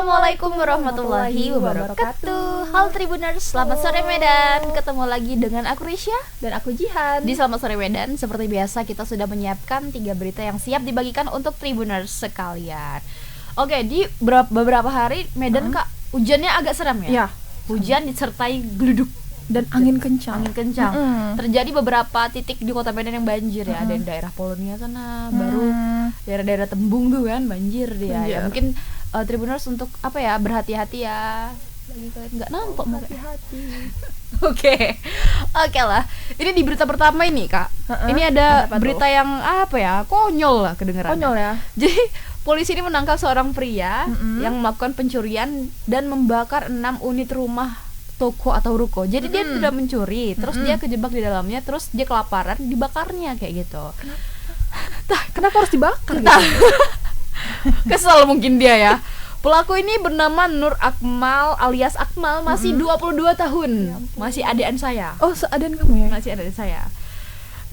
Assalamualaikum warahmatullahi wabarakatuh. Halo Tribuners, selamat sore Medan. Ketemu lagi dengan aku Risha dan aku Jihan di Selamat Sore Medan. Seperti biasa kita sudah menyiapkan 3 berita yang siap dibagikan untuk Tribuners sekalian. Oke, di beberapa hari Medan Kak, hujannya agak seram ya? Iya. Hujan disertai geluduk dan angin kencang. Terjadi beberapa titik di Kota Medan yang banjir ya. Ada yang daerah Polonia sana, baru daerah-daerah Tembung tuh kan banjir dia. Ya mungkin Tribuners untuk apa ya, berhati-hati ya. Lagi kalian nggak nampak hati-hati. Oke lah. Ini di berita pertama ini Kak. Ini ada berita yang apa ya, konyol lah kedengeran. Konyol ya. Jadi polisi ini menangkap seorang pria yang melakukan pencurian dan membakar 6 unit rumah toko atau ruko. Jadi dia sudah mencuri, terus dia kejebak di dalamnya, terus dia kelaparan, dibakarnya kayak gitu. Kenapa harus dibakar gitu? Kesel mungkin dia ya. Pelaku ini bernama Nur Akmal alias Akmal, masih 22 tahun. Masih adikan saya. Oh, seadan kamu ya? Masih adikan saya.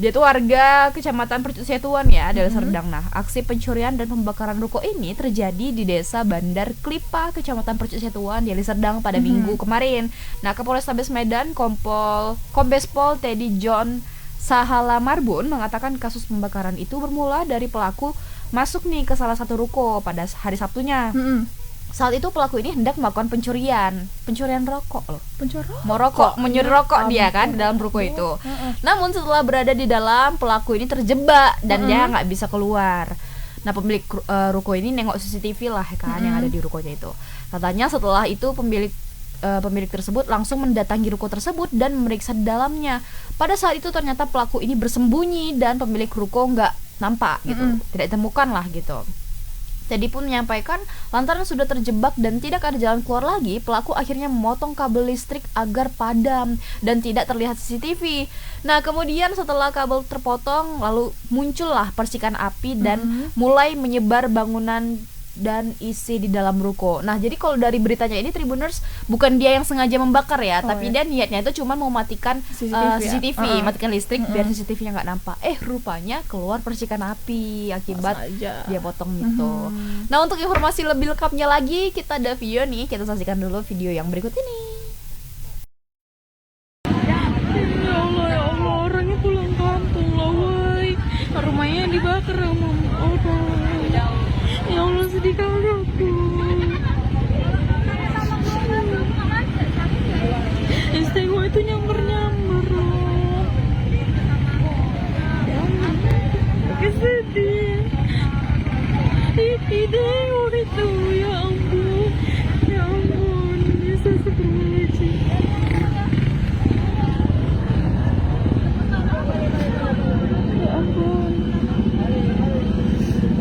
Dia tuh warga Kecamatan Percusetuan ya, Deli Serdang. Nah, aksi pencurian dan pembakaran ruko ini terjadi di Desa Bandar Klipa, Kecamatan Percusetuan, Deli Serdang pada Minggu kemarin. Nah, Kapolrestabes Medan, Kombes Pol Teddy John Sahala Marbun mengatakan kasus pembakaran itu bermula dari pelaku masuk nih ke salah satu ruko pada hari Sabtunya. Saat itu pelaku ini hendak melakukan pencurian rokok loh. Menyuri rokok dia kan di dalam ruko itu. Namun setelah berada di dalam, pelaku ini terjebak dan dia nggak bisa keluar. Nah, pemilik ruko ini nengok CCTV lah kan yang ada di rukonya itu. Katanya setelah itu pemilik tersebut langsung mendatangi ruko tersebut dan memeriksa di dalamnya. Pada saat itu ternyata pelaku ini bersembunyi dan pemilik ruko nggak nampak gitu, tidak ditemukan lah gitu. Teddy pun menyampaikan lantaran sudah terjebak dan tidak ada jalan keluar lagi, pelaku akhirnya memotong kabel listrik agar padam dan tidak terlihat CCTV. Nah, kemudian setelah kabel terpotong, lalu muncullah percikan api dan mulai menyebar bangunan dan isi di dalam ruko. Nah, jadi kalau dari beritanya ini Tribuners, bukan dia yang sengaja membakar ya, tapi dia niatnya itu cuma mau matikan CCTV, matikan listrik biar CCTV-nya nggak nampak. Rupanya keluar percikan api akibat dia potong gitu. Nah, untuk informasi lebih lengkapnya lagi, kita ada video nih, kita saksikan dulu video yang berikut ini. Ya Allah, orangnya pulang kampung loh, woy. Rumahnya dibakar sama orang. Ya Allah, sedih kali aku. Istimewa itu nyamber-nyamber loh. Aku sedih. Tidak itu, ya ampun. Ya ampun, bisa seperti ya ampun.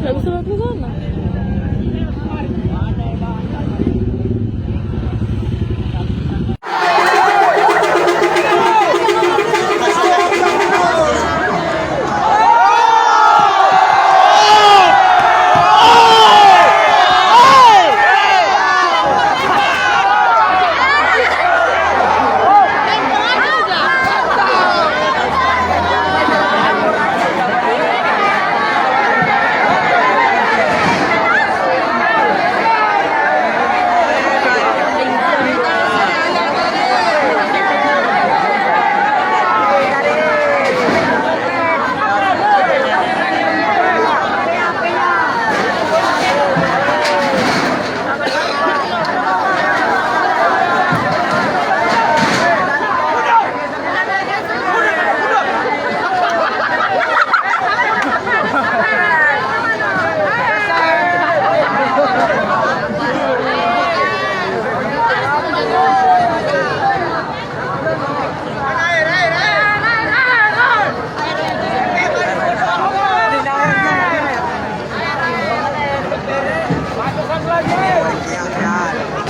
Gak bisa lewat ke sana.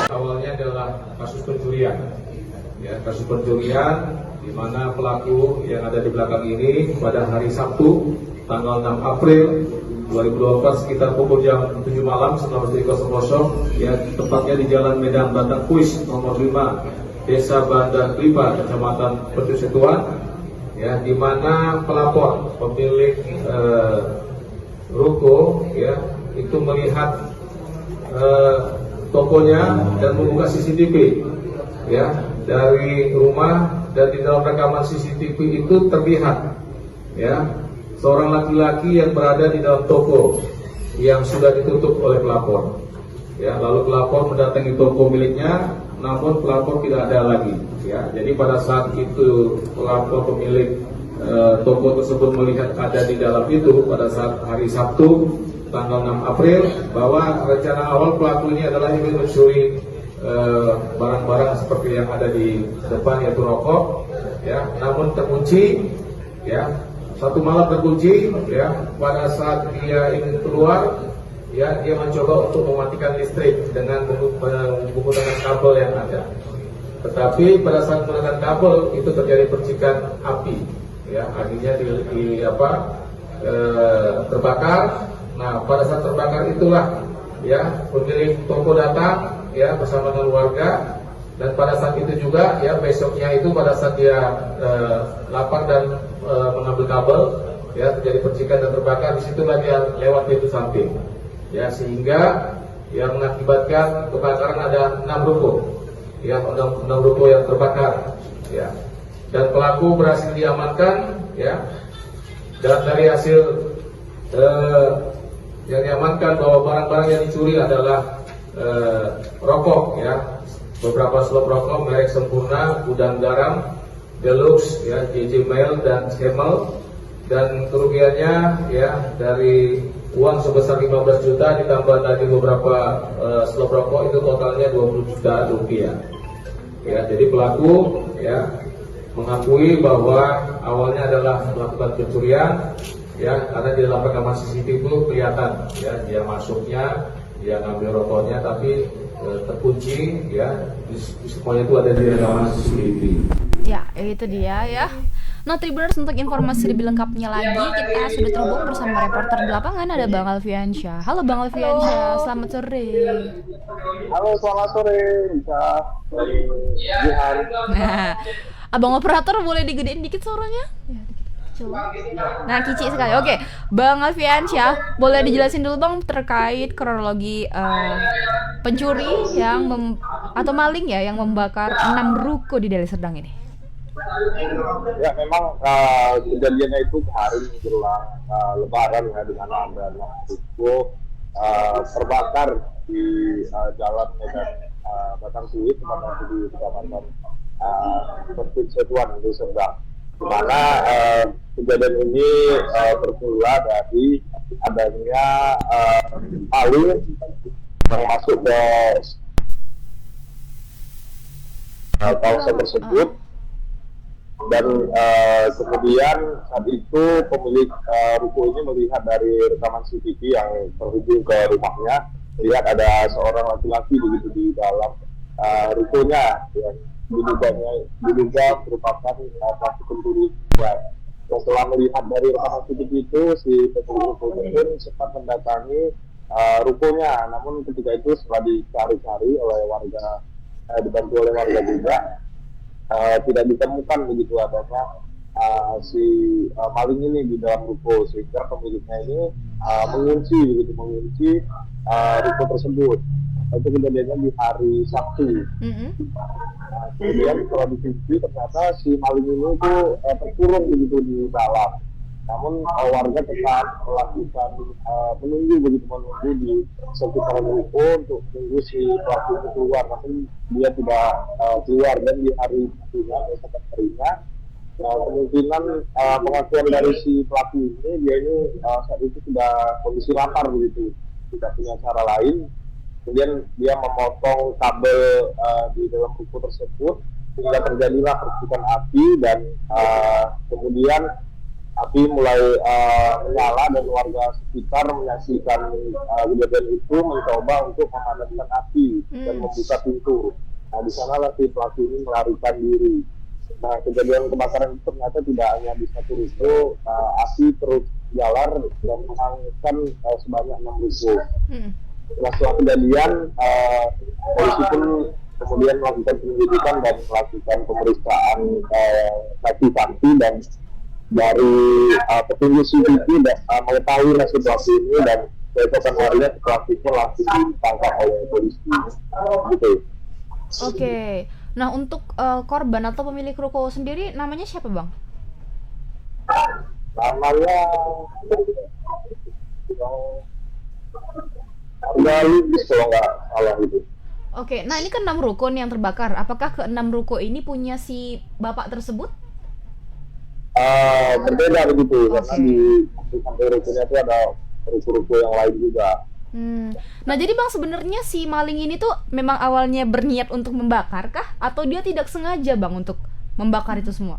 Awalnya adalah kasus pencurian, di mana pelaku yang ada di belakang ini pada hari Sabtu tanggal 6 April 2024 sekitar pukul jam 7 malam 19.00 ya, tepatnya di Jalan Medan Batang Kuis nomor 5 Desa Bandar Klipa Kecamatan Percusetuan ya, di mana pelapor pemilik ruko ya itu melihat tokonya dan membuka CCTV. Ya, dari rumah dan di dalam rekaman CCTV itu terlihat ya seorang laki-laki yang berada di dalam toko yang sudah ditutup oleh pelapor. Ya, lalu pelapor mendatangi toko miliknya, namun pelapor tidak ada lagi. Ya, jadi pada saat itu pelapor pemilik toko tersebut melihat ada di dalam itu pada saat hari Sabtu tanggal 6 April bahwa rencana awal pelaku ini adalah ingin mencuri barang-barang seperti yang ada di depan yaitu rokok, ya, namun terkunci, ya, satu malam terkunci, ya, pada saat dia ingin keluar, ya, dia mencoba untuk mematikan listrik dengan menggunakan kabel yang ada, tetapi pada saat menggunakan kabel itu terjadi percikan api, ya, akhirnya terbakar. Nah, pada saat terbakar itulah, ya, pemilik toko datang, ya, bersama dengan warga, dan pada saat itu juga, ya, besoknya itu pada saat dia lapar dan mengambil kabel, ya, terjadi percikan dan terbakar. Disitulah dia lewat pintu samping, ya, sehingga ya mengakibatkan kebakaran ada 6 ruko, ya, 6 ruko yang terbakar, ya, dan pelaku berhasil diamankan, ya, dan dari hasil yang diamankan bahwa barang-barang yang dicuri adalah rokok, ya, beberapa slop rokok merek Sempurna, Gudang Garam, Deluxe, ya, JJ Mail dan Camel, dan kerugiannya, ya, dari uang sebesar 15 juta ditambah tadi beberapa slop rokok itu totalnya 20 juta rupiah. Ya, jadi pelaku, ya, mengakui bahwa awalnya adalah melakukan pencurian, ya, karena di dalam rekaman CCTV itu kelihatan, ya, dia masuknya, dia ngambil rokoknya tapi terkunci, ya, semuanya itu ada di rekaman CCTV. Ya, itu dia, ya. Nah, Tribuners, untuk informasi lebih lengkapnya lagi kita sudah terhubung bersama reporter di lapangan, ada Bang Alfiansyah. Halo Bang Alfiansyah, selamat sore. Halo, selamat sore. Nah, Abang operator boleh digedein dikit suaranya? Ya, dikit. Nah, kicik sekali. Oke, Bang Alfiansyah, boleh dijelasin dulu Bang terkait kronologi pencuri yang atau maling, ya, yang membakar 6 ruko di Deli Serdang ini? Ya, memang kejadiannya itu hari menjelang Lebaran, ya, di mana ada 6 ruko terbakar di Jalan Medan Batang Suit, tepatnya di Kecamatan Percut Setuan di Serdang. Di mana kejadian ini bermula dari adanya maling yang masuk ke kawasan tersebut, dan kemudian saat itu pemilik ruko ini melihat dari rekaman CCTV yang terhubung ke rumahnya, melihat ada seorang laki-laki begitu di dalam rukonya yang diduga merupakan pelaku pencuri. Setelah melihat dari rekaman CCTV itu, si pemilik ruko pun sempat mendatangi rukonya, namun ketika itu setelah dicari-cari oleh warga, dibantu oleh warga juga, tidak ditemukan begitu adanya si maling ini di dalam ruko, sehingga pemiliknya ini mengunci ruko tersebut. Itu kejadiannya di hari Sabtu. Kemudian setelah dikunci, ternyata si maling ini tuh terkurung begitu di dalam. Namun warga tetap melakukan menunggu di sekitaran ruko untuk menunggu si pelaku itu keluar, namun dia tidak keluar. Dan di hari Sabtunya, besok harinya, kemungkinan pengakuan dari si pelaku ini, dia ini saat itu sudah kondisi lapar begitu, tidak punya cara lain. Kemudian dia memotong kabel di dalam ruko tersebut sehingga terjadilah percikan api, dan kemudian api mulai menyala, dan warga sekitar menyaksikan kejadian itu mencoba untuk memadamkan api dan membuka pintu. Nah, di sanalah si pelaku ini melarikan diri. Nah, kejadian kebakaran itu ternyata tidak hanya di satu ruko, api terus jalar dan menghanguskan sebanyak 6 ruko. Setelah kejadian, polisi pun kemudian melakukan penyelidikan dan melakukan pemeriksaan saksi-saksi, dan dari petunjuk CCTV mengetahui nasib pelaku ini, dan keesokan harinya pelakunya langsung ditangkap oleh polisi. Gitu. Oke. Nah, untuk korban atau pemilik ruko sendiri namanya siapa, Bang? Namanya Harga Lubis kalau nggak salah itu. Oke, nah ini kan 6 ruko nih yang terbakar. Apakah ke-6 ruko ini punya si bapak tersebut? Berbeda begitu, karena Oke. di samping rukonya itu ada ruko-ruko yang lain juga. Nah, jadi Bang, sebenarnya si maling ini tuh memang awalnya berniat untuk membakar kah? Atau dia tidak sengaja, Bang, untuk membakar itu semua?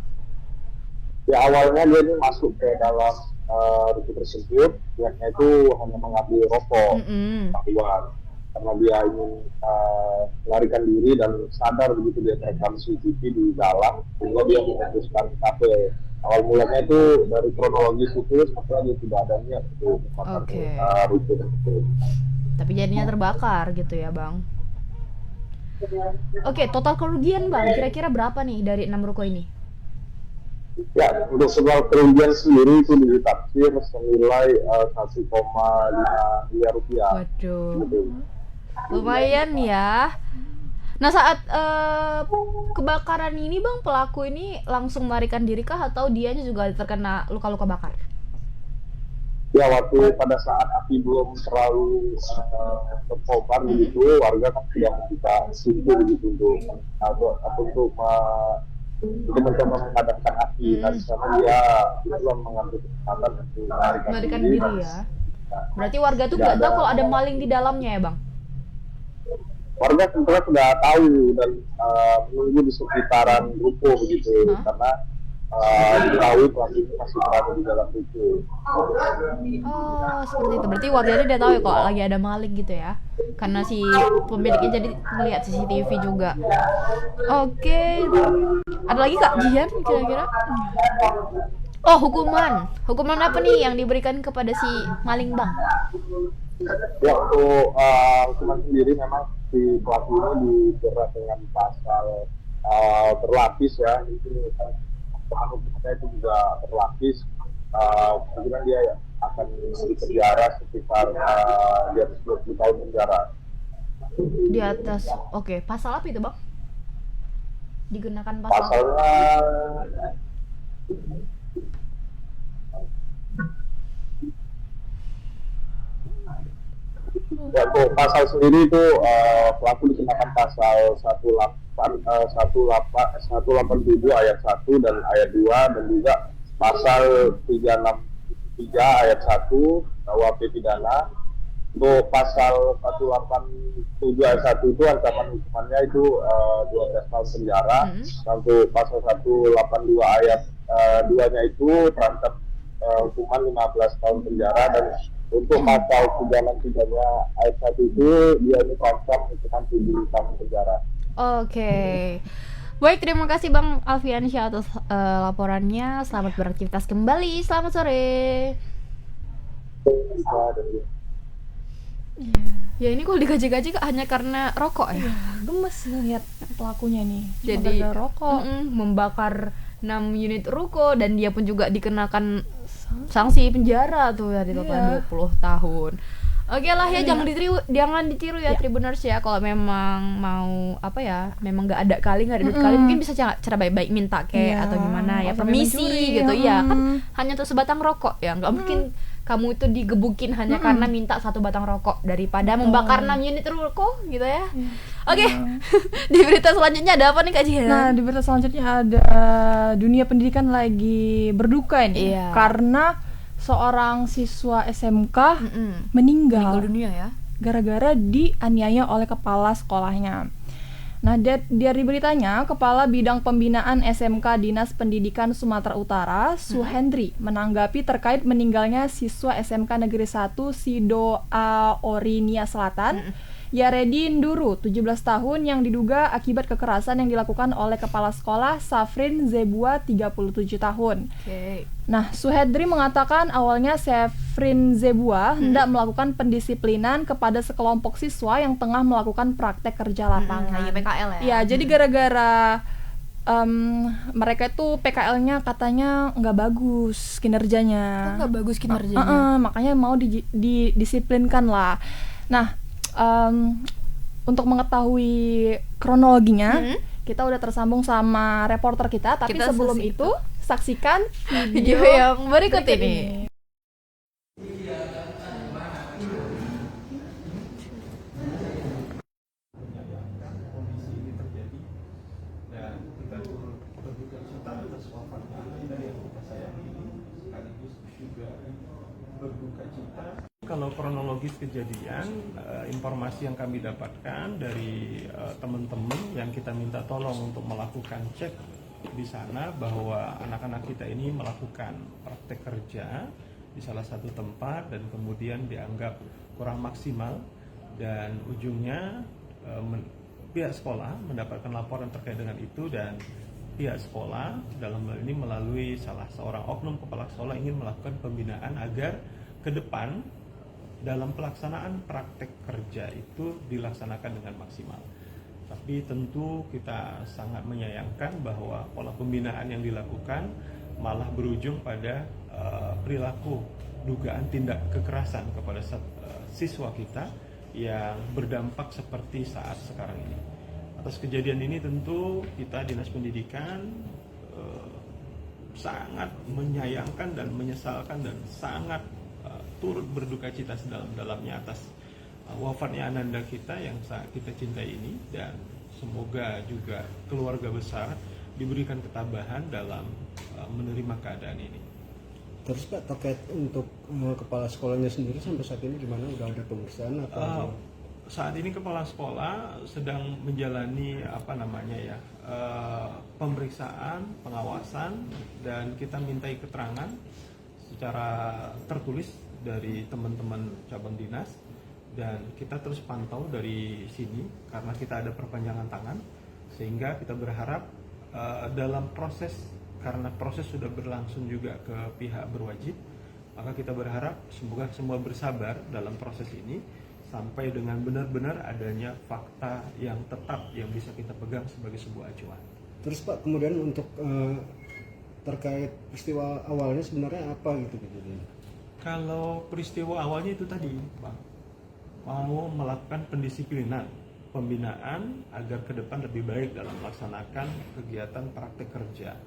Ya awalnya dia ini masuk ke dalam ruko tersebut, niatnya itu hanya mengambil rokok keluar, karena dia ingin melarikan diri dan sadar begitu dia terekam CCTV di dalam, sehingga dia memutuskan kafe. Awal mulanya itu dari kronologis itu sebenarnya dia tidak ada niat untuk membakar Oke. ruko tersebut. Tapi jadinya terbakar gitu ya, Bang. Oke, total kerugian, Bang, kira-kira berapa nih dari 6 ruko ini? Ya, untuk sebuah kerugian sendiri itu ditaksir senilai 1,5 miliar rupiah. Waduh, Gitu. lumayan ya. Nah, saat kebakaran ini, Bang, pelaku ini langsung melarikan diri kah atau dianya juga terkena luka-luka bakar? Ya, waktu pada saat api belum terlalu terkobar begitu, warga kan sudah membuka pintu begitu untuk mencoba memadamkan api. Dan sana dia belum mengambil kesempatan untuk Melarikan diri ya. Berarti warga tuh nggak tahu kalau ada maling di dalamnya ya, Bang? Warga sebetulnya sudah tahu dan menunggu di sekitaran ruko begitu, karena diketahui pelaku ini masih berada di dalam ruko. Oh, seperti itu. Berarti warganya udah tahu ya kalau lagi ada maling gitu ya. Karena si pemiliknya jadi melihat CCTV juga. Oke. Ada lagi Kak Jihan kira-kira? Oh, hukuman. Hukuman apa nih yang diberikan kepada si maling, Bang? Ya, untuk hukuman sendiri memang si pelaku ini dijerat dengan pasal berlapis ya. Ini hukumannya itu juga berlapis. Kemudian dia akan dipenjara sekitar di atas 20 tahun penjara. Di atas. Oke, pasal apa itu, Bang? Digunakan pasal. Pasalnya ya, untuk pasal sendiri itu pelaku dikenakan pasal 187 ayat 1 dan ayat 2, dan juga pasal 363 ayat 1 KUHP pidana. Untuk pasal 187 ayat 1 itu ancaman hukumannya itu 12 tahun penjara. Dan untuk pasal 182 ayat 2-nya itu terancam hukuman 15 tahun penjara, dan untuk pasal 363-nya ayat 1 itu dia terancam hukuman 7 tahun penjara. Oke. Baik, terima kasih Bang Alfiansyah atas laporannya. Selamat beraktivitas kembali. Selamat sore. Ya ini kalau digaji-gaji hanya karena rokok ya. Gemes ngeliat pelakunya nih. Cuma Jadi gara-gara rokok. membakar 6 unit ruko, dan dia pun juga dikenakan sanksi penjara tuh dari total 20 tahun. Oke lah ya, jangan ditiru ya Tribuners ya. Kalau memang mau memang nggak ada duit kali, mungkin bisa cara baik-baik minta atau gimana ya, permisi gitu ya. Kan hanya untuk sebatang rokok ya, nggak mungkin kamu itu digebukin hanya karena minta 1 batang rokok, daripada membakar 6 unit ruko gitu ya. Oke. Di berita selanjutnya ada apa nih Kak Jihan? Nah, di berita selanjutnya ada dunia pendidikan lagi berduka ini karena seorang siswa SMK meninggal dunia ya, gara-gara dianiaya oleh kepala sekolahnya. Nah, dari beritanya, Kepala Bidang Pembinaan SMK Dinas Pendidikan Sumatera Utara, Suhendri, menanggapi terkait meninggalnya siswa SMK Negeri 1 Sidoa Orinia Selatan, Yaredi Nduru, 17 tahun, yang diduga akibat kekerasan yang dilakukan oleh kepala sekolah Safrin Zebua, 37 tahun. Nah, Suhendri mengatakan awalnya Safrin Zebua hendak melakukan pendisiplinan kepada sekelompok siswa yang tengah melakukan praktek kerja lapangan. PKL ya. Ya, jadi gara-gara mereka itu PKL-nya katanya nggak bagus kinerjanya. Nggak bagus kinerjanya. Makanya mau didisiplinkan lah. Nah, untuk mengetahui kronologinya, kita udah tersambung sama reporter kita. Tapi sebelum itu, saksikan video yang berikut ini. Kalau kronologis kejadian, informasi yang kami dapatkan dari teman-teman yang kita minta tolong untuk melakukan cek di sana bahwa anak-anak kita ini melakukan praktek kerja di salah satu tempat dan kemudian dianggap kurang maksimal, dan ujungnya pihak sekolah mendapatkan laporan terkait dengan itu, dan pihak sekolah dalam hal ini melalui salah seorang oknum kepala sekolah ingin melakukan pembinaan agar ke depan dalam pelaksanaan praktek kerja itu dilaksanakan dengan maksimal. Tapi tentu kita sangat menyayangkan bahwa pola pembinaan yang dilakukan malah berujung pada perilaku dugaan tindak kekerasan kepada siswa kita yang berdampak seperti saat sekarang ini. Atas kejadian ini tentu kita Dinas Pendidikan sangat menyayangkan dan menyesalkan dan sangat turut berduka cita sedalam-dalamnya atas wafatnya Ananda kita yang sangat kita cintai ini, dan semoga juga keluarga besar diberikan ketabahan dalam menerima keadaan ini. Terus Pak, terkait untuk kepala sekolahnya sendiri sampai saat ini gimana? Udah ada pemeriksaan atau? Saat ini kepala sekolah sedang menjalani pemeriksaan, pengawasan, dan kita mintai keterangan secara tertulis dari teman-teman cabang dinas, dan kita terus pantau dari sini karena kita ada perpanjangan tangan, sehingga kita berharap dalam proses, karena proses sudah berlangsung juga ke pihak berwajib, maka kita berharap semoga semua bersabar dalam proses ini sampai dengan benar-benar adanya fakta yang tetap yang bisa kita pegang sebagai sebuah acuan. Terus Pak, kemudian untuk terkait peristiwa awalnya sebenarnya apa gitu kejadiannya? Kalau peristiwa awalnya itu tadi, Bang, mau melakukan pendisiplinan, pembinaan agar ke depan lebih baik dalam melaksanakan kegiatan praktek kerja.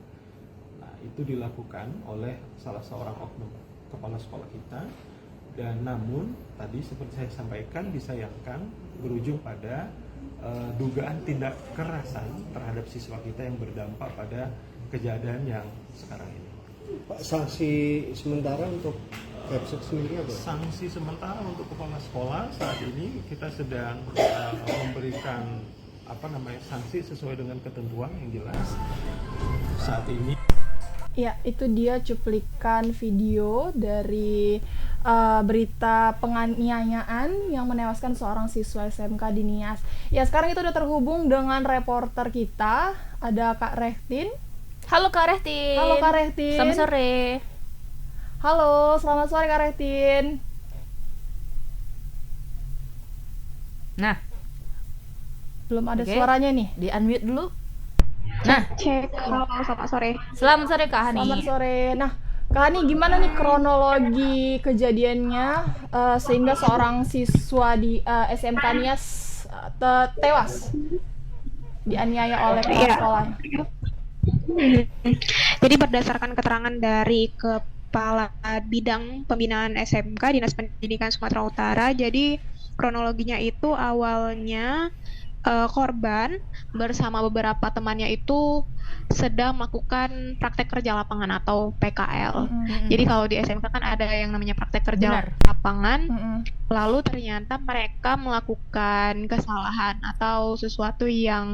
Nah, itu dilakukan oleh salah seorang oknum kepala sekolah kita, dan namun tadi seperti saya sampaikan disayangkan berujung pada dugaan tindak kekerasan terhadap siswa kita yang berdampak pada kejadian yang sekarang ini. Pak, sanksi sementara untuk Capsek sendiri apa? Sanksi sementara untuk kepala sekolah saat ini kita sedang memberikan sanksi sesuai dengan ketentuan yang jelas saat ini. Ya, itu dia cuplikan video dari berita penganiayaan yang menewaskan seorang siswa SMK di Nias. Ya, sekarang kita udah terhubung dengan reporter kita, ada Kak Rehtin. Halo Kak Rehtin. Halo Kak Rehtin. Selamat sore. Halo, selamat sore Kak Rehtin. Nah, belum ada suaranya nih. Di unmute dulu. Nah, cek. Halo, selamat sore. Selamat sore Kak Hani. Selamat sore. Nah, Kak Hani, gimana nih kronologi kejadiannya sehingga seorang siswa di SMK Nias tewas dianiaya oleh kepala sekolahnya? Jadi berdasarkan keterangan dari Kepala Bidang Pembinaan SMK Dinas Pendidikan Sumatera Utara, jadi kronologinya itu awalnya korban bersama beberapa temannya itu sedang melakukan praktek kerja lapangan atau PKL. Jadi kalau di SMK kan ada yang namanya praktek kerja lapangan. Lalu ternyata mereka melakukan kesalahan atau sesuatu yang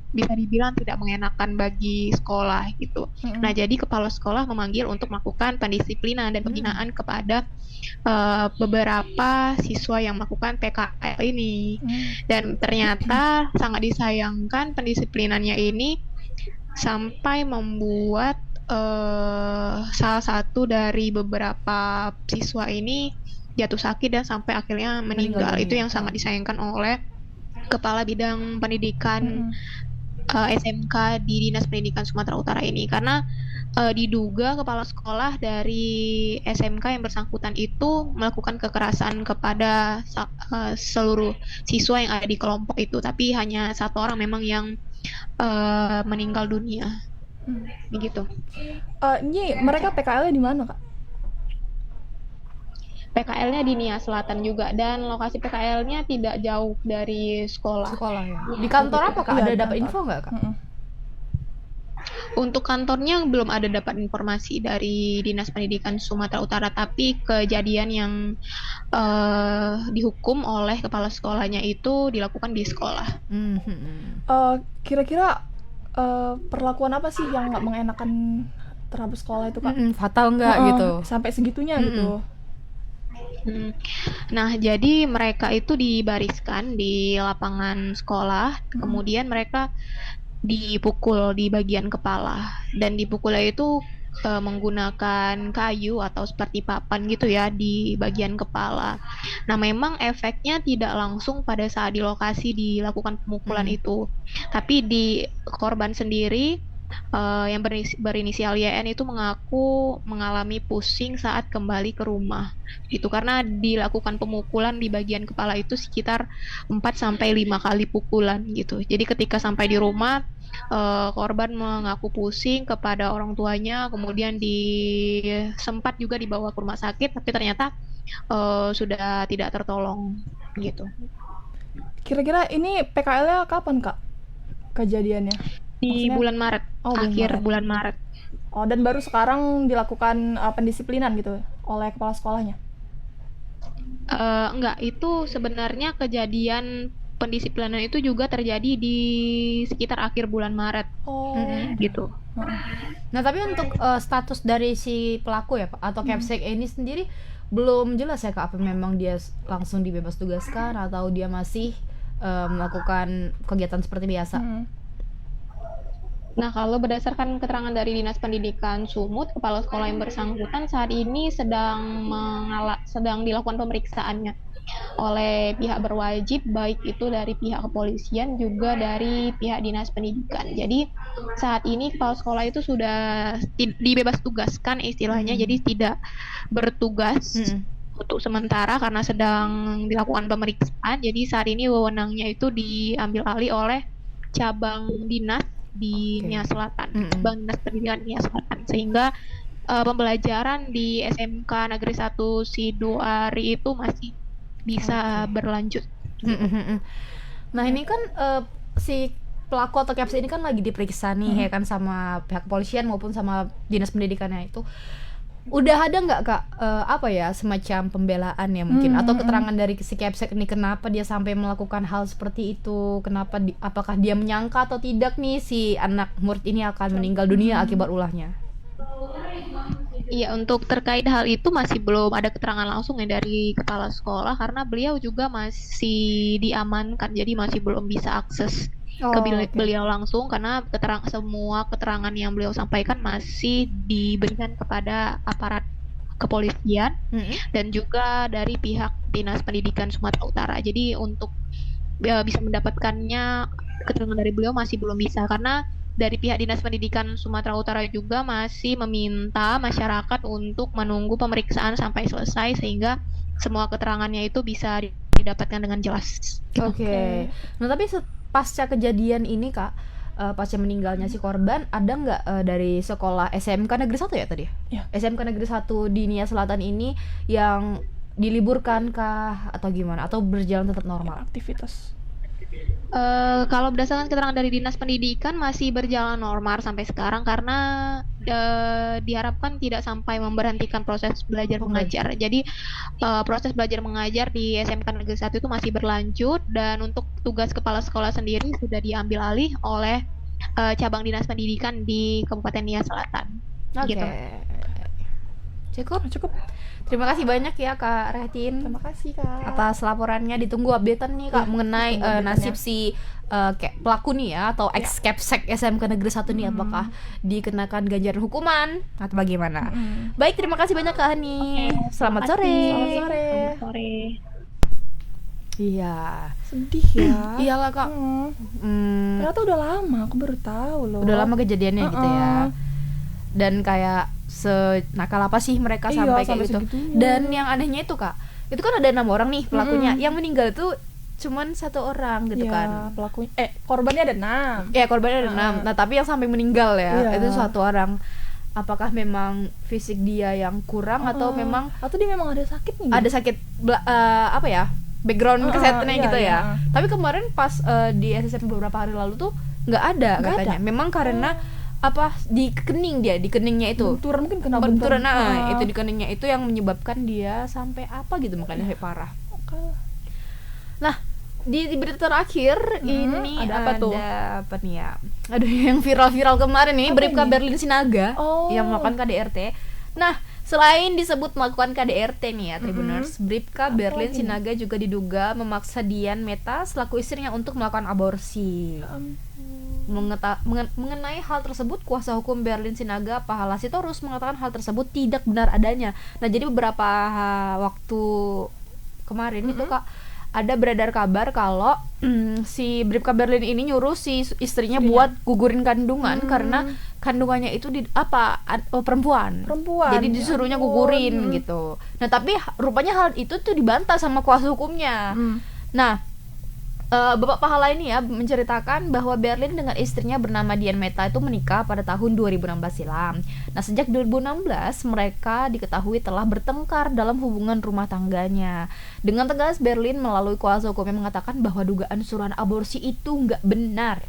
bisa dibilang tidak mengenakan bagi sekolah gitu. Nah, jadi kepala sekolah memanggil untuk melakukan pendisiplinan dan pembinaan kepada beberapa siswa yang melakukan PKL ini. Dan ternyata sangat disayangkan pendisiplinannya ini sampai membuat salah satu dari beberapa siswa ini jatuh sakit dan sampai akhirnya meninggal. Itu yang sangat disayangkan oleh Kepala Bidang Pendidikan SMK di Dinas Pendidikan Sumatera Utara ini, karena diduga kepala sekolah dari SMK yang bersangkutan itu melakukan kekerasan kepada seluruh siswa yang ada di kelompok itu, tapi hanya satu orang memang yang meninggal dunia. Begitu. Ini mereka PKL-nya di mana, Kak? PKL-nya di Nia Selatan juga, dan lokasi PKL-nya tidak jauh dari sekolah. Sekolah ya. Di kantor apa, Kak? Iya, Ada di dapat kantor. info nggak, Kak? Untuk kantornya belum ada dapat informasi dari Dinas Pendidikan Sumatera Utara, tapi kejadian yang dihukum oleh kepala sekolahnya itu dilakukan di sekolah. Kira-kira perlakuan apa sih yang nggak mengenakan terhadap sekolah itu, Kak? Fatal nggak gitu? Sampai segitunya gitu. Nah, jadi mereka itu dibariskan di lapangan sekolah, kemudian mereka dipukul di bagian kepala, dan dipukulnya itu menggunakan kayu atau seperti papan gitu ya di bagian kepala. Nah, memang efeknya tidak langsung pada saat di lokasi dilakukan pemukulan itu, tapi di korban sendiri yang berinisial YN itu mengaku mengalami pusing saat kembali ke rumah gitu, karena dilakukan pemukulan di bagian kepala itu sekitar 4-5 kali pukulan gitu. Jadi ketika sampai di rumah, korban mengaku pusing kepada orang tuanya, kemudian sempat juga dibawa ke rumah sakit, tapi ternyata sudah tidak tertolong gitu. Kira-kira ini PKL-nya kapan, Kak? Kejadiannya? Di Maksudnya? bulan Maret, akhir bulan Maret. Oh, dan baru sekarang dilakukan pendisiplinan gitu oleh kepala sekolahnya? Enggak, itu sebenarnya kejadian pendisiplinan itu juga terjadi di sekitar akhir bulan Maret. Gitu. Nah, tapi untuk status dari si pelaku ya, Pak, atau Capsek ini sendiri belum jelas ya, Kak, apa memang dia langsung dibebas tugaskan atau dia masih melakukan kegiatan seperti biasa. Nah, kalau berdasarkan keterangan dari Dinas Pendidikan Sumut, kepala sekolah yang bersangkutan saat ini sedang dilakukan pemeriksaannya oleh pihak berwajib, baik itu dari pihak kepolisian juga dari pihak Dinas Pendidikan. Jadi saat ini kepala sekolah itu sudah dibebas tugaskan istilahnya, jadi tidak bertugas untuk sementara karena sedang dilakukan pemeriksaan. Jadi saat ini wewenangnya itu diambil alih oleh cabang dinas di Nia Selatan, cabang Dinas Pendidikan Nia Selatan, sehingga pembelajaran di SMK Negeri 1 Sidoari itu masih bisa berlanjut. Nah, ini kan si pelaku atau Caps ini kan lagi diperiksa nih ya kan, sama pihak kepolisian maupun sama dinas pendidikannya itu. Udah ada nggak, Kak, apa ya, semacam pembelaan ya mungkin, atau keterangan dari si Capsek ini kenapa dia sampai melakukan hal seperti itu, kenapa apakah dia menyangka atau tidak nih si anak murid ini akan meninggal dunia akibat ulahnya? Iya, untuk terkait hal itu masih belum ada keterangan langsung ya dari kepala sekolah, karena beliau juga masih diamankan, jadi masih belum bisa akses ke beliau langsung, karena semua keterangan yang beliau sampaikan masih diberikan kepada aparat kepolisian dan juga dari pihak Dinas Pendidikan Sumatera Utara. Jadi untuk bisa mendapatkannya keterangan dari beliau masih belum bisa, karena dari pihak Dinas Pendidikan Sumatera Utara juga masih meminta masyarakat untuk menunggu pemeriksaan sampai selesai sehingga semua keterangannya itu bisa didapatkan dengan jelas. Oke. Nah, tapi pasca kejadian ini, Kak, pasca meninggalnya si korban, ada nggak dari sekolah SMK Negeri 1 ya tadi? Ya. SMK Negeri 1 di Nia Selatan ini yang diliburkan kah atau gimana? Atau berjalan tetap normal? Aktivitas. Kalau berdasarkan keterangan dari Dinas Pendidikan masih berjalan normal sampai sekarang, karena diharapkan tidak sampai memberhentikan proses belajar mengajar. Jadi proses belajar mengajar di SMK Negeri 1 itu masih berlanjut, dan untuk tugas kepala sekolah sendiri sudah diambil alih oleh cabang Dinas Pendidikan di Kabupaten Nia Selatan. Oke. Gitu. Cukup. Terima kasih banyak ya, Kak Retin. Terima kasih, Kak. Atas laporannya. Ditunggu updatean nih, Kak, mengenai nasib si pelaku nih ya, atau ex-Capsek SMK Negeri 1 nih, apakah dikenakan ganjaran hukuman atau bagaimana. Baik, terima kasih banyak, Kak Hani. Selamat sore. Selamat sore. Sore. Iya. Sedih ya. Iyalah Kak. Ternyata udah lama, aku baru tahu loh. Udah lama kejadiannya gitu ya. Dan kayak senakal apa sih mereka Iya, sampai kayak sampai gitu. segitunya. Dan yang anehnya itu Kak, itu kan ada 6 orang nih pelakunya. Yang meninggal tuh cuman 1 orang gitu Iya, kan. pelakunya korbannya ada 6. Ya korbannya ada 6. Nah tapi yang sampai meninggal ya Iya. itu 1 orang. Apakah memang fisik dia yang kurang atau memang dia memang ada sakit nih? ada sakit apa ya, background kesehatannya iya, gitu ya. iya. Tapi kemarin pas di SSM beberapa hari lalu tuh nggak ada Nggak katanya. ada. Memang karena apa, di keningnya itu Benturan mungkin kena benturan, itu di keningnya itu yang menyebabkan dia sampai apa gitu, makanya sampai parah. Nah di berita terakhir ini ada apa tuh? apa nih ya, aduh yang viral kemarin nih, Bribka Berlin Sinaga yang melakukan KDRT. Nah selain disebut melakukan KDRT nih ya Tribuners, Bribka Berlin Sinaga juga diduga memaksa Dian Meta selaku istrinya untuk melakukan aborsi. Mengenai hal tersebut, kuasa hukum Berlin Sinaga Pahala Sitorus mengatakan hal tersebut tidak benar adanya. Nah jadi beberapa waktu kemarin itu Kak, ada beredar kabar kalau si Bribka Berlin ini nyuruh si istrinya buat gugurin kandungan karena kandungannya itu perempuan. Jadi disuruhnya gugurin gitu. Nah tapi rupanya hal itu tuh dibantah sama kuasa hukumnya. Nah Bapak Pahala ini ya menceritakan bahwa Berlin dengan istrinya bernama Dian Meta itu menikah pada tahun 2016 silam. Nah sejak 2016 mereka diketahui telah bertengkar dalam hubungan rumah tangganya. Dengan tegas Berlin melalui kuasa hukumnya mengatakan bahwa dugaan suruhan aborsi itu nggak benar.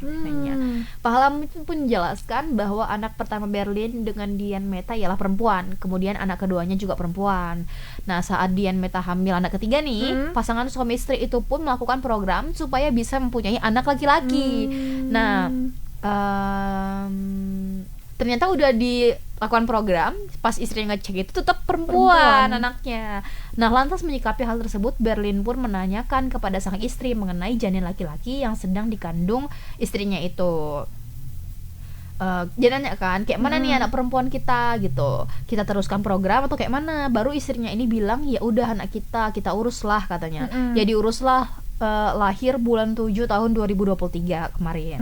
Pahala pun menjelaskan bahwa anak pertama Berlin dengan Dian Meta ialah perempuan, kemudian anak keduanya juga perempuan. Nah saat Dian Meta hamil anak ketiga nih, pasangan suami istri itu pun melakukan program supaya bisa mempunyai anak laki-laki. Nah, ternyata udah dilakukan program, pas istrinya ngecek itu tetap perempuan anaknya. Nah, lantas menyikapi hal tersebut, Berlin pun menanyakan kepada sang istri mengenai janin laki-laki yang sedang dikandung istrinya itu. Dia nanya kan, kayak mana nih anak perempuan kita gitu, kita teruskan program atau kayak mana? Baru istrinya ini bilang ya udah anak kita uruslah katanya. Ya diuruslah, lahir bulan 7 tahun 2023 kemarin.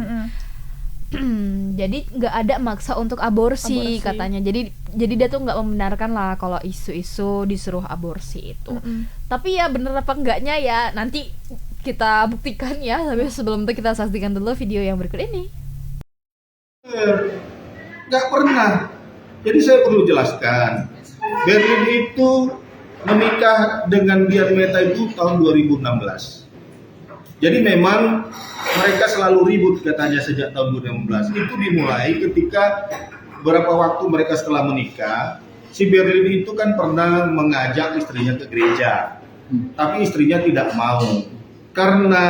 Jadi nggak ada maksa untuk aborsi katanya. Jadi dia tuh nggak membenarkan lah kalau isu-isu disuruh aborsi itu. Tapi ya bener apa enggaknya ya nanti kita buktikan ya. Tapi sebelum itu kita saksikan dulu video yang berikut ini. Nggak pernah. Jadi saya perlu jelaskan, Berlin itu menikah dengan Dian Meta itu tahun 2016. Jadi memang mereka selalu ribut katanya sejak tahun 2016. Itu dimulai ketika beberapa waktu mereka setelah menikah, si Berlin itu kan pernah mengajak istrinya ke gereja, tapi istrinya tidak mau. Karena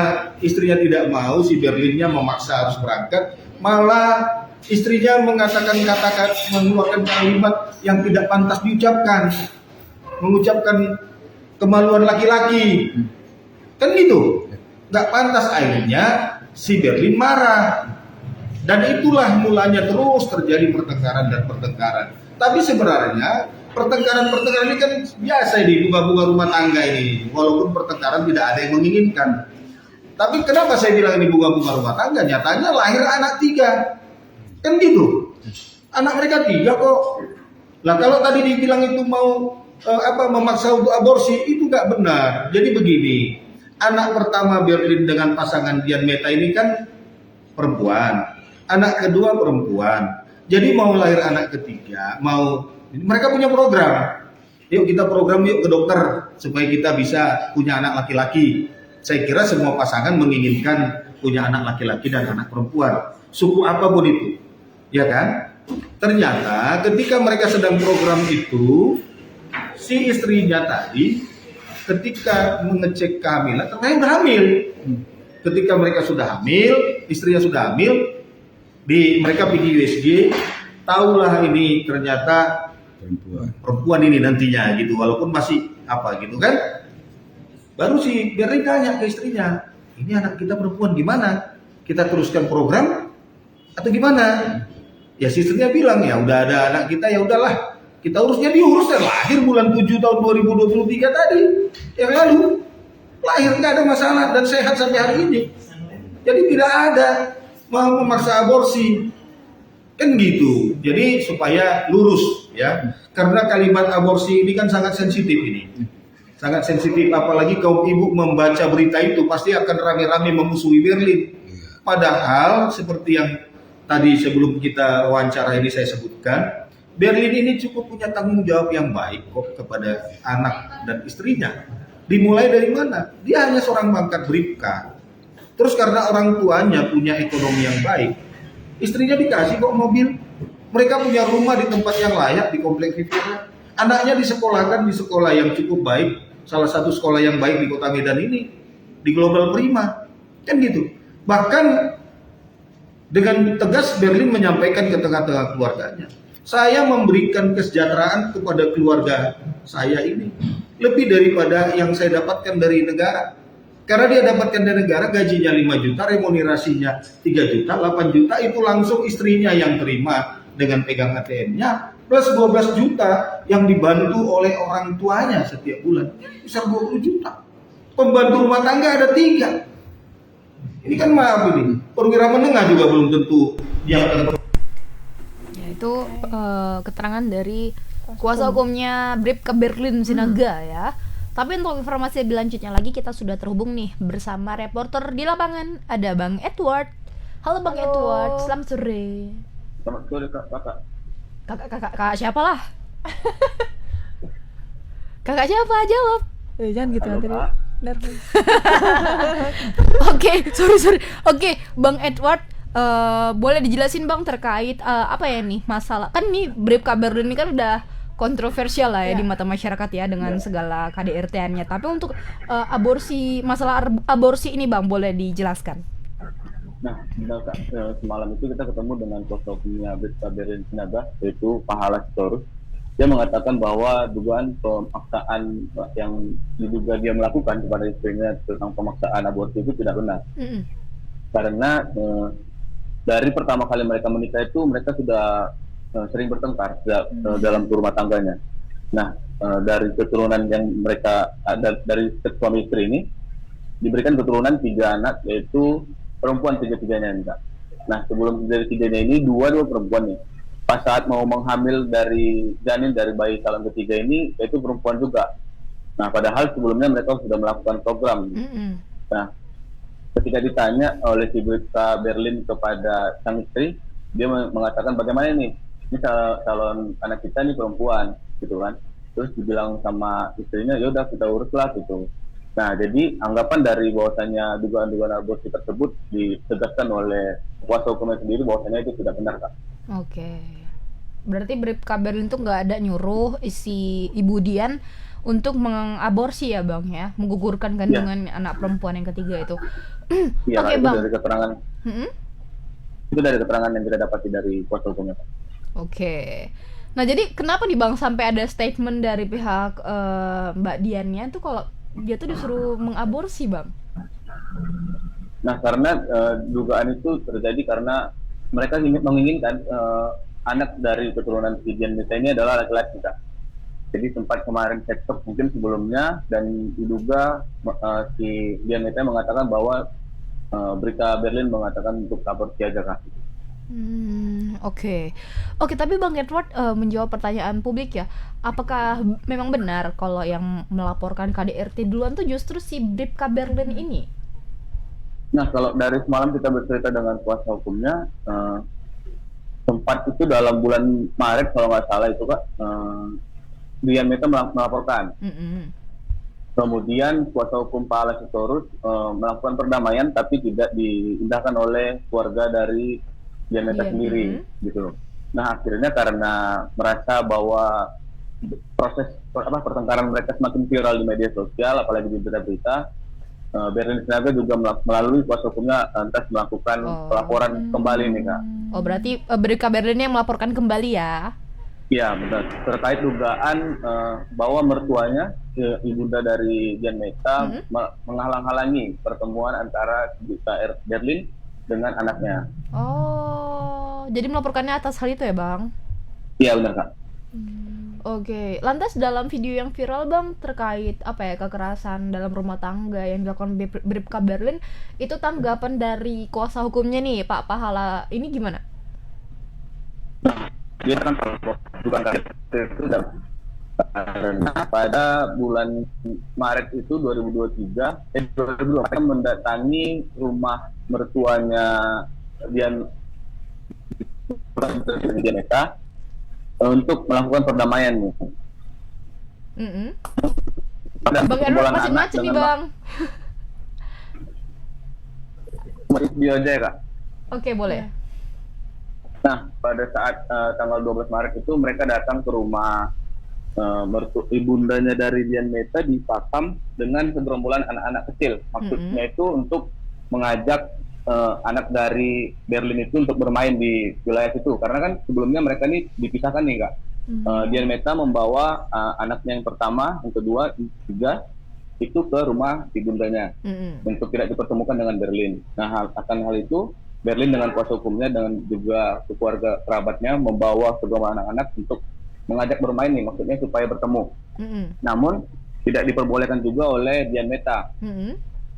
istrinya tidak mau, si Berlinnya memaksa harus berangkat, malah istrinya mengeluarkan kalimat yang tidak pantas diucapkan, mengucapkan kemaluan laki-laki, kan gitu, nggak pantas. Akhirnya si Berlin marah, dan itulah mulanya terus terjadi pertengkaran. Tapi sebenarnya pertengkaran ini kan biasa di bunga-bunga rumah tangga ini, walaupun pertengkaran tidak ada yang menginginkan. Tapi kenapa saya bilang ini bunga-bunga rumah tangga? Nyatanya lahir anak 3. Kan gitu, anak mereka 3 kok. Lah kalau tadi dibilang itu mau memaksa untuk aborsi, itu nggak benar. Jadi begini, anak pertama Berlin dengan pasangan Dian Meta ini kan perempuan, anak kedua perempuan. Jadi mau lahir anak ketiga, mereka punya program. Yuk kita program yuk ke dokter supaya kita bisa punya anak laki-laki. Saya kira semua pasangan menginginkan punya anak laki-laki dan anak perempuan, suku apapun itu. Ya kan? Ternyata ketika mereka sedang program itu, si istrinya tadi ketika mengecek kehamilan ternyata berhamil. Ketika mereka sudah hamil, istrinya sudah hamil, mereka pergi USG, tahulah ini ternyata perempuan ini nantinya gitu, walaupun masih gitu kan. Baru si Berlin tanya ke istrinya, ini anak kita perempuan gimana? Kita teruskan program atau gimana? Ya si istrinya bilang ya udah ada anak kita, ya udahlah kita urusnya, diurus dan lahir bulan 7 tahun 2023 tadi yang lalu. lahir nggak ada masalah dan sehat sampai hari ini. Jadi tidak ada mau memaksa aborsi, kan gitu. Jadi supaya lurus ya, karena kalimat aborsi ini kan sangat sensitif ini, sangat sensitif. Apalagi kaum ibu membaca berita itu pasti akan rame-rame memusuhi Berlin. Padahal seperti yang tadi sebelum kita wawancara ini saya sebutkan, Berlin ini cukup punya tanggung jawab yang baik kok kepada anak dan istrinya. Dimulai dari mana? Dia hanya seorang pangkat bribka. Terus karena orang tuanya punya ekonomi yang baik, istrinya dikasih kok mobil. Mereka punya rumah di tempat yang layak di komplek Riviera. Anaknya disekolahkan di sekolah yang cukup baik, salah satu sekolah yang baik di Kota Medan ini, di Global Prima. Kan gitu. Bahkan dengan tegas Berlin menyampaikan ke tengah-tengah keluarganya, saya memberikan kesejahteraan kepada keluarga saya ini lebih daripada yang saya dapatkan dari negara. Karena dia dapatkan dari negara gajinya 5 juta, remunerasinya 3 juta, 8 juta itu langsung istrinya yang terima dengan pegang ATM-nya, plus 12 juta yang dibantu oleh orang tuanya setiap bulan. Besar 20 juta. Pembantu rumah tangga ada 3. Ini kan maaf ini, perwira menengah juga belum tentu yang Itu keterangan dari kuasa hukumnya Bribka Berlin Sinaga ya. Tapi untuk informasi lebih lanjutnya lagi, kita sudah terhubung nih bersama reporter di lapangan. Ada Bang Edward. Halo Bang Edward, selamat sore. Selamat sore kakak. Kakak siapa lah? Kakak siapa? Jawab. Jangan gitu nanti nervous. Oke, sorry. Oke, Bang Edward, boleh dijelasin Bang terkait apa ya nih masalah, kan nih Bribka Berlin ini kan udah kontroversial lah ya di mata masyarakat ya dengan segala KDRT-annya. Tapi untuk masalah aborsi ini Bang, boleh dijelaskan? Nah, benar Kak, semalam itu kita ketemu dengan kuasa hukumnya Bribka Berlin Sinaga, yaitu Pahala Sitorus. Dia mengatakan bahwa dugaan pemaksaan yang diduga dia melakukan kepada istrinya tentang pemaksaan aborsi itu tidak benar. Karena dari pertama kali mereka menikah itu mereka sudah sering bertengkar dalam rumah tangganya. Nah, dari keturunan yang mereka ada dari suami istri ini diberikan keturunan 3 anak, yaitu perempuan 3-tiganya. Nah, sebelum dari 3-nya ini 2 perempuan nih. Pas saat mau menghamil dari janin dari bayi calon ketiga ini, yaitu perempuan juga. Nah, padahal sebelumnya mereka sudah melakukan program. Nah, ketika ditanya oleh si Bribka Berlin kepada sang istri, dia mengatakan bagaimana ini calon anak kita nih perempuan, gitu kan. Terus dibilang sama istrinya, ya udah kita uruslah gitu. Nah, jadi anggapan dari bahwasanya dugaan-dugaan aborsi tersebut ditegaskan oleh kuasa hukumnya sendiri bahwasanya itu tidak benar, Kak. Oke. Berarti Bribka Berlin tuh nggak ada nyuruh si Ibu Dian untuk mengaborsi ya Bang ya, menggugurkan kandungan anak perempuan yang ketiga itu. Iya, Oke, itu Bang. dari keterangan. Itu dari keterangan yang kita dapati dari kuasa hukumnya, Pak. Oke. Nah, jadi kenapa nih Bang sampai ada statement dari pihak Mbak Diannya tuh kalau dia tuh disuruh mengaborsi, Bang? Nah, karena dugaan itu terjadi karena mereka menginginkan anak dari keturunan si Dian Meta ini adalah laki-laki, Kak. Jadi sempat kemarin cekcok mungkin sebelumnya dan diduga si Dian Meta mengatakan bahwa Bribka Berlin mengatakan untuk aborsi aja, Kak. Oke, tapi Bang Edward menjawab pertanyaan publik ya, apakah memang benar kalau yang melaporkan KDRT duluan tuh justru si Bribka Berlin ini? Nah, kalau dari semalam kita bercerita dengan kuasa hukumnya, sempat itu dalam bulan Maret kalau nggak salah itu Kak, Dian Meta melaporkan. Kemudian kuasa hukum Pak Pahala Sitorus melakukan perdamaian tapi tidak diindahkan oleh keluarga dari Dian Meta sendiri, gitu. Nah, akhirnya karena merasa bahwa proses pertengkaran mereka semakin viral di media sosial, apalagi di berita-berita, Berlin Sinaga juga melalui kuasa hukumnya lantas melakukan pelaporan kembali nih, Kak. Oh, berarti Bribka Berlin yang melaporkan kembali ya? Iya, benar. Terkait dugaan bahwa mertuanya, ibunda dari Dian Meta, menghalang-halangi pertemuan antara Bribka Berlin dengan anaknya. Oh, jadi melaporkannya atas hal itu ya, Bang? Iya, benar, Kak. Oke, lantas dalam video yang viral Bang terkait apa ya kekerasan dalam rumah tangga yang dilakukan Bribka Berlin, itu tanggapan dari kuasa hukumnya nih Pak Pahala ini gimana? Dia kan bukan itu karena pada bulan Maret itu 2023 mereka mendatangi rumah mertuanya Dian Eka untuk melakukan perdamaian nih. Bang Erwin masih macet nih Bang. Dia aja ya Kak. Oke boleh. Nah pada saat tanggal 12 Maret itu mereka datang ke rumah ibundanya dari Dian Meta di Pakam dengan segerombolan anak-anak kecil. Maksudnya itu untuk mengajak anak dari Berlin itu untuk bermain di wilayah situ, karena kan sebelumnya mereka ini dipisahkan nih Kak. Dian Meta membawa anaknya yang pertama, yang kedua, yang ketiga itu ke rumah ibundanya untuk tidak dipertemukan dengan Berlin. Nah akan hal itu Berlin dengan kuasa hukumnya dan juga keluarga kerabatnya membawa kedua anak-anak untuk mengajak bermain nih, maksudnya supaya bertemu. Namun tidak diperbolehkan juga oleh Dian Meta.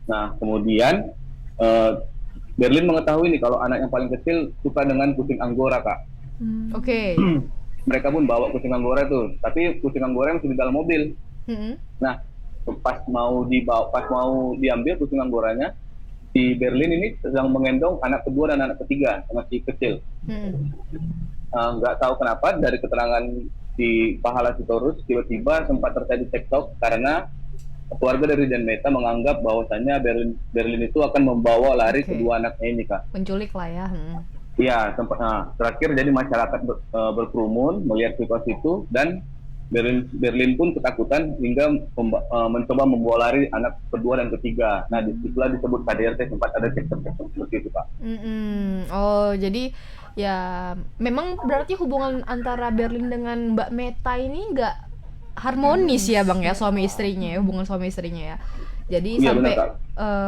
Nah kemudian Berlin mengetahui nih kalau anak yang paling kecil suka dengan kucing Anggora Kak. Oke. Mereka pun bawa kucing Anggora tuh, tapi kucing Anggora masih di dalam mobil. Nah pas mau diambil kucing Anggoranya, di Berlin ini sedang mengendong anak kedua dan anak ketiga masih kecil. Nggak tahu kenapa dari keterangan di Pahala Sitorus tiba-tiba sempat terjadi cekcok karena keluarga dari Dian Meta menganggap bahwasannya Berlin itu akan membawa lari kedua anaknya ini Kak. Menculik lah ya. Iya, sempat. Nah, terakhir jadi masyarakat berkerumun melihat situasi itu dan Berlin pun ketakutan hingga mencoba membawa lari anak kedua dan ketiga. Nah, disitulah disebut KDRT, sempat ada cekcok seperti itu Pak. Oh, jadi ya memang berarti hubungan antara Berlin dengan Mbak Meta ini nggak harmonis ya Bang ya, suami istrinya ya, hubungan suami istrinya ya. Jadi sampai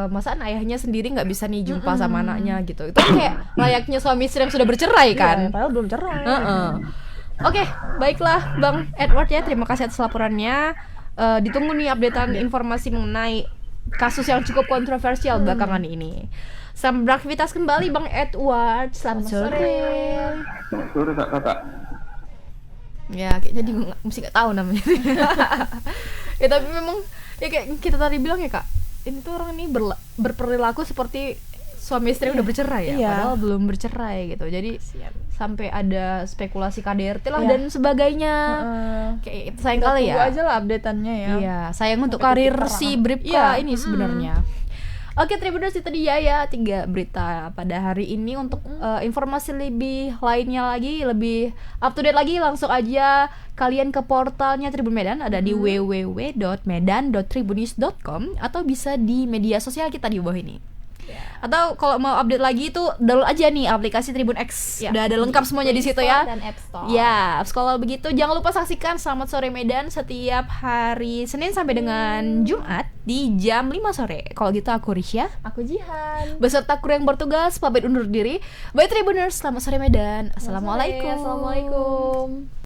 masa ayahnya sendiri nggak bisa nih jumpa sama anaknya gitu. Itu kayak layaknya suami istri yang sudah bercerai kan? Padahal belum cerai. Oke, baiklah Bang Edward ya, terima kasih atas laporannya. Ditunggu nih updatean informasi mengenai kasus yang cukup kontroversial belakangan ini. Selamat beraktivitas kembali Bang Edward. Selamat sore. Selamat sore Kakak. Ya kayaknya dia mesti nggak tahu namanya. Ya tapi memang ya kayak kita tadi bilang ya Kak, ini tuh orang ini berperilaku seperti suami istri udah bercerai ya, padahal belum bercerai gitu. Jadi sampai ada spekulasi KDRT lah dan sebagainya. Kayak sayang kali ya. Tunggu aja lah update-annya ya. Iya, sayang untuk karir si Bribka ini sebenarnya. Oke, Tribuners, itu dia ya 3 berita pada hari ini. Untuk informasi lebih lainnya lagi, lebih up to date lagi, langsung aja kalian ke portalnya Tribun Medan, ada di www.medan.tribunews.com atau bisa di media sosial kita di bawah ini. Atau kalau mau update lagi itu download aja nih aplikasi Tribun X. Udah ada lengkap semuanya di situ ya. Dan App Store. Ya, kalau begitu jangan lupa saksikan Selamat Sore Medan setiap hari Senin sampai dengan Jumat di jam 5 sore. Kalau gitu aku Risya, aku Jihan, beserta kru yang bertugas pamit undur diri. Bye Tribuners, Selamat Sore Medan. Assalamualaikum. Assalamualaikum.